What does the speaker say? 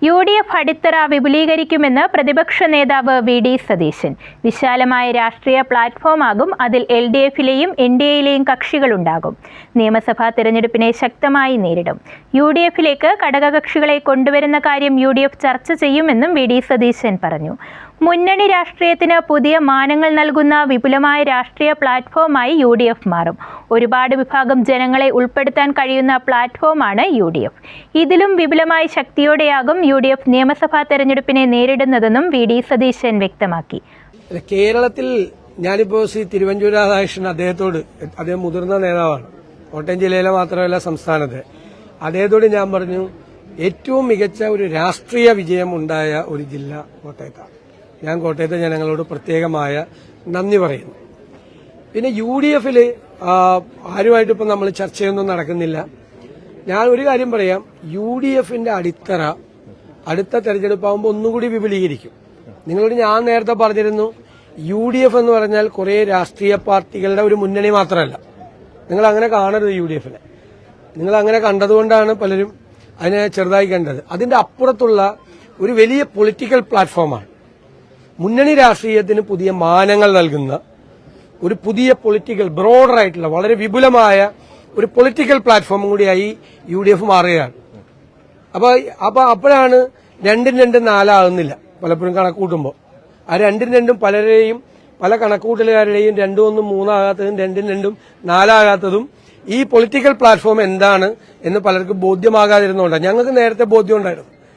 UDF അടിത്തറ വിപുലീകരിക്കുമെന്ന് പ്രതിപക്ഷ നേതാവ് VD സതീശൻ. വിശാലമായ രാഷ്ട്രീയ പ്ലാറ്റ്ഫോമാകും അതിൽ LDFിലെയും NDAയിലെയും കക്ഷികളുണ്ടാകും. നിയമസഭാ തെരഞ്ഞെടുപ്പിനെ ശക്തമായി നേരിടും. UDFിലേക്ക് ഘടകകക്ഷികളെ കൊണ്ടുവരുന്ന കാര്യം UDF ചർച്ച ചെയ്യുമെന്നും VD സതീശൻ പറഞ്ഞു. മുന്നണി രാഷ്ട്രീയത്തിന് പുതിയ മാനങ്ങൾ നൽകുന്ന വിപുലമായ രാഷ്ട്രീയ പ്ലാറ്റ്ഫോമായി UDF മാറും. ഒരുപാട് വിഭാഗം ജനങ്ങളെ ഉൾപ്പെടുത്താൻ കഴിയുന്ന പ്ലാറ്റ്ഫോമാണ് UDF. ഇതിലും വിപുലമായ ശക്തിയോടെയാകും UDF നിയമസഭാ തെരഞ്ഞെടുപ്പിനെ നേരിടുന്നതെന്നും VD സതീശൻ വ്യക്തമാക്കി. കേരളത്തിൽ ഞാനിപ്പോ ശ്രീ തിരുവഞ്ചൂർ രാധാകൃഷ്ണൻ അദ്ദേഹം മുതിർന്ന നേതാവാണ്, കോട്ടയം ജില്ലയിലെ മാത്രമല്ല സംസ്ഥാനത്തെ. അദ്ദേഹത്തോട് ഞാൻ പറഞ്ഞു, ഏറ്റവും മികച്ച ഒരു രാഷ്ട്രീയ വിജയം ഉണ്ടായ ഒരു ജില്ല കോട്ടയത്താണ്. ഞാൻ കോട്ടയത്തെ ജനങ്ങളോട് പ്രത്യേകമായ നന്ദി പറയുന്നു. പിന്നെ UDFില് ആരുമായിട്ട് ഇപ്പം നമ്മൾ ചർച്ചയൊന്നും നടക്കുന്നില്ല. ഞാൻ ഒരു കാര്യം പറയാം, UDFിന്റെ അടിത്തറ അടുത്ത തെരഞ്ഞെടുപ്പാകുമ്പോൾ ഒന്നുകൂടി വിപുലീകരിക്കും. നിങ്ങളോട് ഞാൻ നേരത്തെ പറഞ്ഞിരുന്നു, UDF എന്ന് പറഞ്ഞാൽ കുറെ രാഷ്ട്രീയ പാർട്ടികളുടെ ഒരു മുന്നണി മാത്രമല്ല. നിങ്ങൾ അങ്ങനെ കാണരുത്. UDFിനെ നിങ്ങൾ അങ്ങനെ കണ്ടതുകൊണ്ടാണ് പലരും അതിനെ ചെറുതായി കണ്ടത്. അതിന്റെ അപ്പുറത്തുള്ള ഒരു വലിയ പൊളിറ്റിക്കൽ പ്ലാറ്റ്ഫോമാണ്. മുന്നണി രാഷ്ട്രീയത്തിന് പുതിയ മാനങ്ങൾ നൽകുന്ന ഒരു പുതിയ പൊളിറ്റിക്കൽ ബ്രോഡറായിട്ടുള്ള വളരെ വിപുലമായ ഒരു പൊളിറ്റിക്കൽ പ്ലാറ്റ്ഫോമും കൂടിയായി UDF മാറുകയാണ്. അപ്പോഴാണ് രണ്ടും രണ്ടും നാലാകുന്നില്ല. പലപ്പോഴും കണക്കൂട്ടുമ്പോൾ ആ രണ്ടും രണ്ടും പലരെയും പല കണക്കൂട്ടലുകാരുടെയും 2-1 3 രണ്ടും രണ്ടും 4 ഈ പൊളിറ്റിക്കൽ പ്ലാറ്റ്ഫോം എന്താണ് എന്ന് പലർക്കും ബോധ്യമാകാതിരുന്നുകൊണ്ടാണ്. ഞങ്ങൾക്ക് നേരത്തെ ബോധ്യം ഉണ്ടായിരുന്നു.